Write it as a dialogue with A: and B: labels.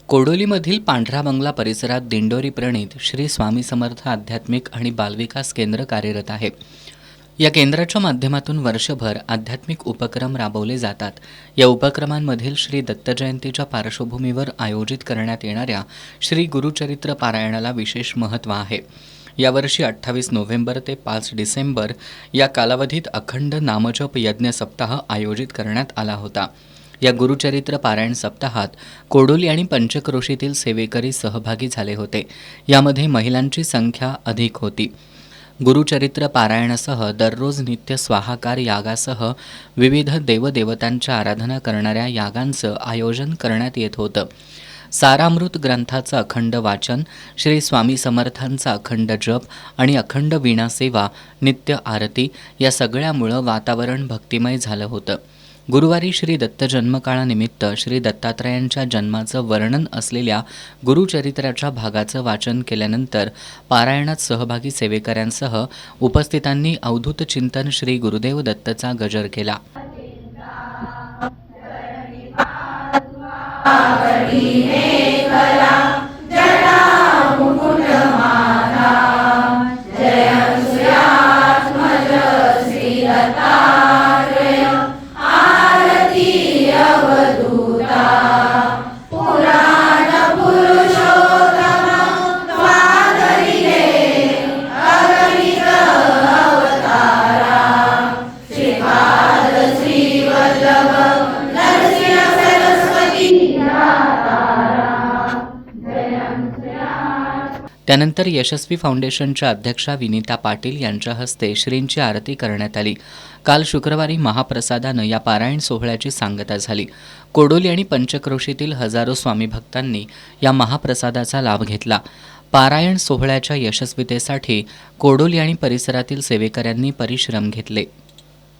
A: कोडोलीमधील पांढरा बंगला परिसरात दिंडोरी प्रणीत श्री स्वामी समर्थ आध्यात्मिक आणि बालविकास केंद्र कार्यरत आहे। या केंद्राच्या माध्यमातून वर्षभर आध्यात्मिक उपक्रम राबवले जातात। या उपक्रमांमधील श्री दत्त जयंतीच्या पार्श्वभूमीवर आयोजित करण्यात येणाऱ्या श्री गुरुचरित्र पारायणाला विशेष महत्त्व आहे। यावर्षी 28 नोव्हेंबर ते 5 डिसेंबर या कालावधीत अखंड नामजप यज्ञ सप्ताह आयोजित करण्यात आला होता। या गुरुचरित्र पारायण सप्ताहात कोडोली आणि पंचक्रोशीतील सेवेकरी सहभागी झाले होते। यामध्ये महिलांची संख्या अधिक होती। गुरुचरित्र पारायणासह दररोज नित्य स्वाहाकार यागासह विविध देवदेवतांच्या आराधना करणाऱ्या यागांचं आयोजन करण्यात येत होतं। सारामृत ग्रंथाचं अखंड वाचन, श्री स्वामी समर्थांचा अखंड जप आणि अखंड वीणा सेवा, नित्य आरती या सगळ्यामुळं वातावरण भक्तिमय झालं होतं। गुरुवारी श्री दत्त जन्मकाळानिमित्त श्री दत्तात्रयांच्या जन्माचं वर्णन असलेल्या गुरुचरित्राच्या भागाचं वाचन केल्यानंतर पारायणात सहभागी सेवेकऱ्यांसह उपस्थितांनी अवधूत चिंतन श्री गुरुदेव दत्तचा गजर केला। त्यानंतर यशस्वी फाउंडेशनच्या अध्यक्षा विनीता पाटील यांच्या हस्ते श्रींची आरती करण्यात आली। काल शुक्रवारी महाप्रसादानं या पारायण सोहळ्याची सांगता झाली। कोडोली आणि पंचक्रोशीतील हजारो स्वामी भक्तांनी या महाप्रसादाचा लाभ घेतला। पारायण सोहळ्याच्या यशस्वीतेसाठी कोडोली आणि परिसरातील सेवेकऱ्यांनी परिश्रम घेतले।